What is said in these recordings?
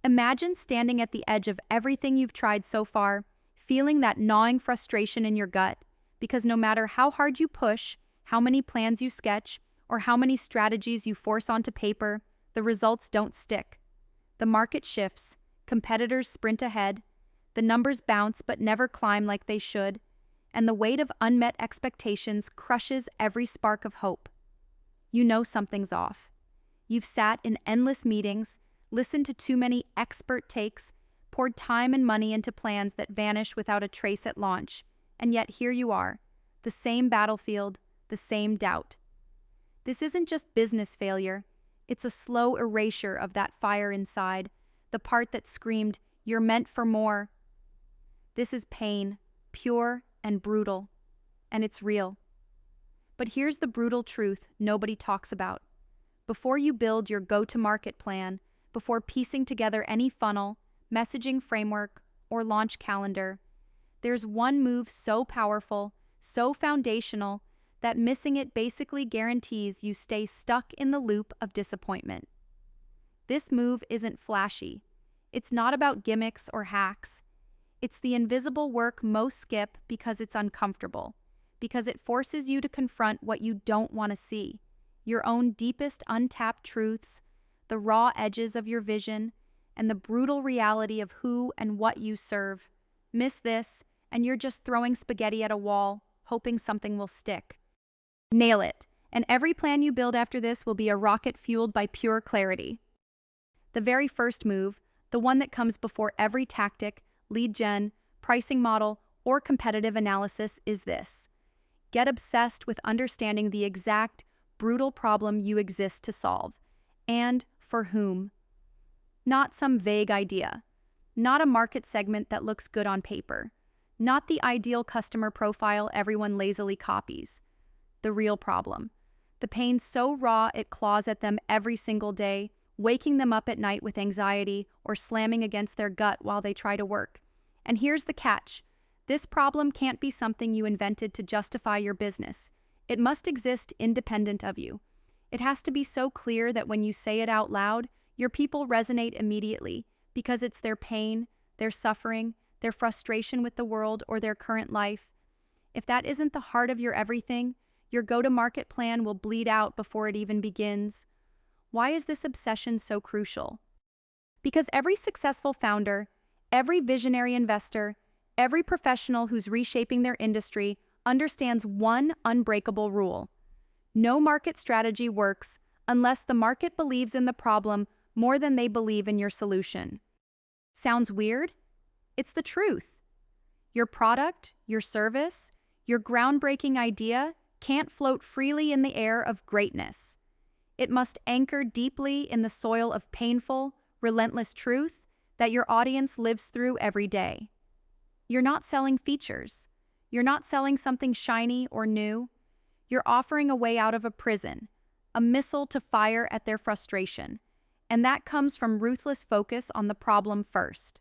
Imagine standing at the edge of everything you've tried so far, feeling that gnawing frustration in your gut, because no matter how hard you push, how many plans you sketch, or how many strategies you force onto paper, the results don't stick. The market shifts, competitors sprint ahead, the numbers bounce but never climb like they should, and the weight of unmet expectations crushes every spark of hope. You know something's off. You've sat in endless meetings, listened to too many expert takes, poured time and money into plans that vanish without a trace at launch, and yet here you are, the same battlefield, the same doubt. This isn't just business failure, it's a slow erasure of that fire inside, the part that screamed, "You're meant for more." This is pain, pure and brutal, and it's real. But here's the brutal truth nobody talks about. Before you build your go-to-market plan, before piecing together any funnel, messaging framework, or launch calendar, there's one move so powerful, so foundational, that missing it basically guarantees you stay stuck in the loop of disappointment. This move isn't flashy. It's not about gimmicks or hacks. It's the invisible work most skip because it's uncomfortable, because it forces you to confront what you don't want to see, your own deepest untapped truths, the raw edges of your vision, and the brutal reality of who and what you serve. Miss this, and you're just throwing spaghetti at a wall, hoping something will stick. Nail it, and every plan you build after this will be a rocket fueled by pure clarity. The very first move, the one that comes before every tactic, lead gen, pricing model, or competitive analysis is this. Get obsessed with understanding the exact, brutal problem you exist to solve, and for whom. Not some vague idea, not a market segment that looks good on paper, not the ideal customer profile everyone lazily copies. The real problem. The pain so raw it claws at them every single day, waking them up at night with anxiety or slamming against their gut while they try to work. And here's the catch. This problem can't be something you invented to justify your business. It must exist independent of you. It has to be so clear that when you say it out loud, your people resonate immediately because it's their pain, their suffering, their frustration with the world or their current life. If that isn't the heart of your everything, your go-to-market plan will bleed out before it even begins. Why is this obsession so crucial? Because every successful founder, every visionary investor, every professional who's reshaping their industry understands one unbreakable rule. No market strategy works unless the market believes in the problem more than they believe in your solution. Sounds weird? It's the truth. Your product, your service, your groundbreaking idea can't float freely in the air of greatness. It must anchor deeply in the soil of painful, relentless truth that your audience lives through every day. You're not selling features. You're not selling something shiny or new. You're offering a way out of a prison, a missile to fire at their frustration, and that comes from ruthless focus on the problem first.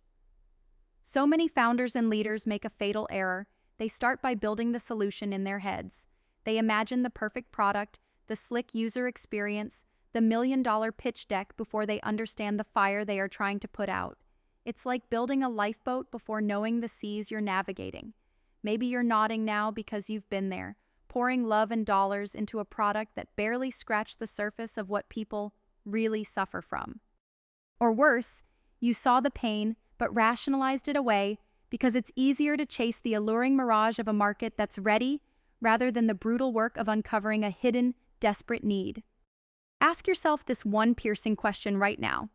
So many founders and leaders make a fatal error. They start by building the solution in their heads. They imagine the perfect product, the slick user experience, the million-dollar pitch deck before they understand the fire they are trying to put out. It's like building a lifeboat before knowing the seas you're navigating. Maybe you're nodding now because you've been there, pouring love and dollars into a product that barely scratched the surface of what people really suffer from. Or worse, you saw the pain but rationalized it away because it's easier to chase the alluring mirage of a market that's ready rather than the brutal work of uncovering a hidden, desperate need. Ask yourself this one piercing question right now.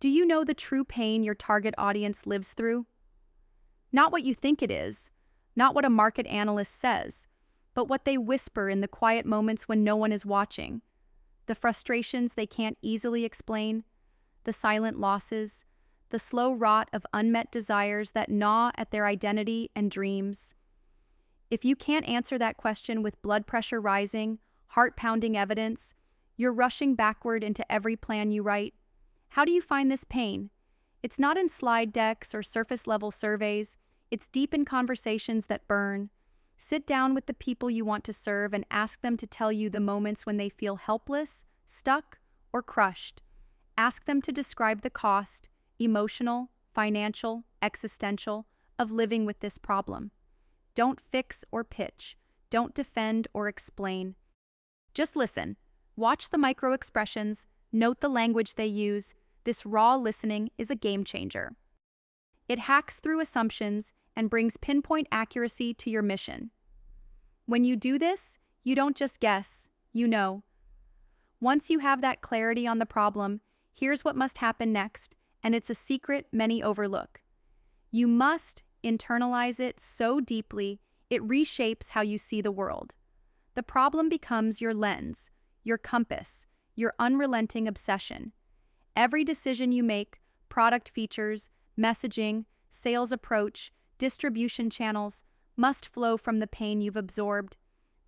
Do you know the true pain your target audience lives through? Not what you think it is, not what a market analyst says, but what they whisper in the quiet moments when no one is watching. The frustrations they can't easily explain, the silent losses, the slow rot of unmet desires that gnaw at their identity and dreams. If you can't answer that question with blood pressure rising, heart-pounding evidence, you're rushing backward into every plan you write. How do you find this pain? It's not in slide decks or surface-level surveys. It's deep in conversations that burn. Sit down with the people you want to serve and ask them to tell you the moments when they feel helpless, stuck, or crushed. Ask them to describe the cost, emotional, financial, existential, of living with this problem. Don't fix or pitch. Don't defend or explain. Just listen. Watch the micro expressions. Note the language they use. This raw listening is a game changer. It hacks through assumptions and brings pinpoint accuracy to your mission. When you do this, you don't just guess, you know. Once you have that clarity on the problem, here's what must happen next, and it's a secret many overlook. You must internalize it so deeply it reshapes how you see the world. The problem becomes your lens, your compass, your unrelenting obsession. Every decision you make, product features, messaging, sales approach, distribution channels, must flow from the pain you've absorbed.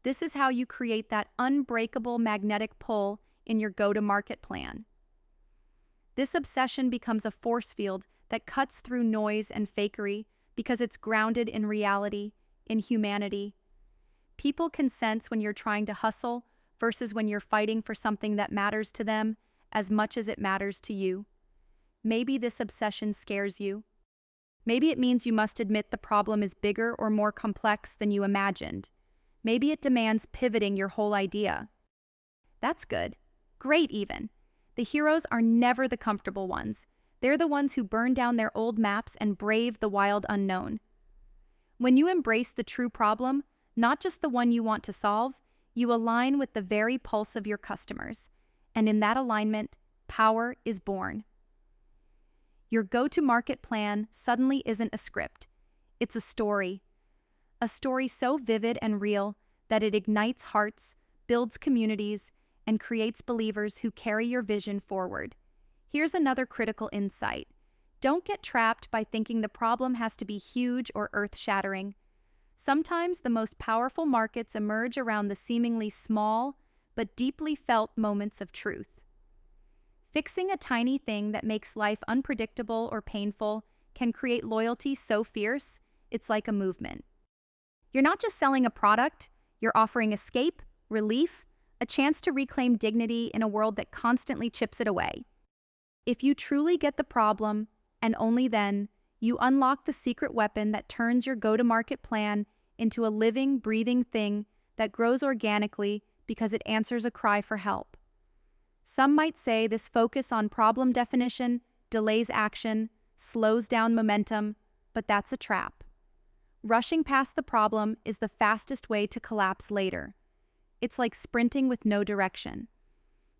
This is how you create that unbreakable magnetic pull in your go-to-market plan. This obsession becomes a force field that cuts through noise and fakery because it's grounded in reality, in humanity. People can sense when you're trying to hustle versus when you're fighting for something that matters to them as much as it matters to you. Maybe this obsession scares you. Maybe it means you must admit the problem is bigger or more complex than you imagined. Maybe it demands pivoting your whole idea. That's good. Great even. The heroes are never the comfortable ones. They're the ones who burn down their old maps and brave the wild unknown. When you embrace the true problem, not just the one you want to solve, you align with the very pulse of your customers. And in that alignment, power is born. Your go-to-market plan suddenly isn't a script. It's a story. A story so vivid and real that it ignites hearts, builds communities, and creates believers who carry your vision forward. Here's another critical insight. Don't get trapped by thinking the problem has to be huge or earth-shattering. Sometimes the most powerful markets emerge around the seemingly small but deeply felt moments of truth. Fixing a tiny thing that makes life unpredictable or painful can create loyalty so fierce, it's like a movement. You're not just selling a product, you're offering escape, relief, a chance to reclaim dignity in a world that constantly chips it away. If you truly get the problem, and only then, you unlock the secret weapon that turns your go-to-market plan into a living, breathing thing that grows organically because it answers a cry for help. Some might say this focus on problem definition delays action, slows down momentum, but that's a trap. Rushing past the problem is the fastest way to collapse later. It's like sprinting with no direction.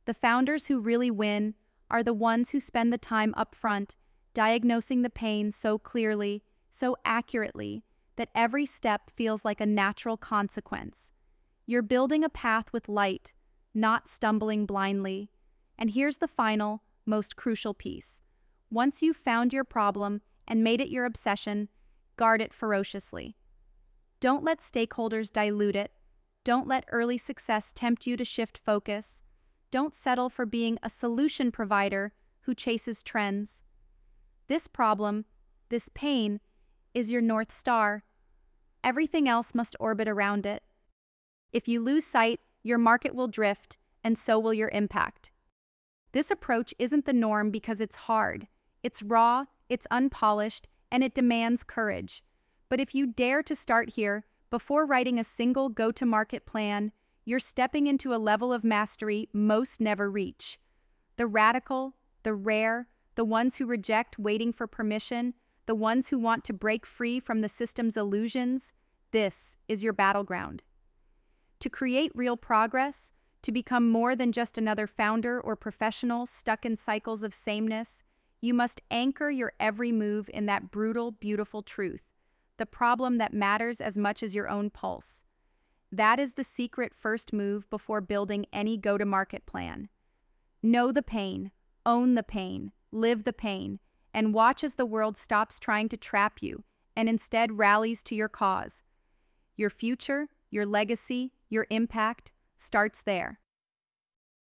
The founders who really win are the ones who spend the time up front, diagnosing the pain so clearly, so accurately, that every step feels like a natural consequence. You're building a path with light, not stumbling blindly. And here's the final, most crucial piece. Once you've found your problem and made it your obsession, guard it ferociously. Don't let stakeholders dilute it. Don't let early success tempt you to shift focus. Don't settle for being a solution provider who chases trends. This problem, this pain, is your North Star. Everything else must orbit around it. If you lose sight, your market will drift, and so will your impact. This approach isn't the norm because it's hard. It's raw, it's unpolished, and it demands courage. But if you dare to start here, before writing a single go-to-market plan, you're stepping into a level of mastery most never reach. The radical, the rare, the ones who reject waiting for permission, the ones who want to break free from the system's illusions, this is your battleground. To create real progress, to become more than just another founder or professional stuck in cycles of sameness, you must anchor your every move in that brutal, beautiful truth, the problem that matters as much as your own pulse. That is the secret first move before building any go-to-market plan. Know the pain, own the pain, live the pain, and watch as the world stops trying to trap you and instead rallies to your cause. Your future, your legacy, your impact starts there.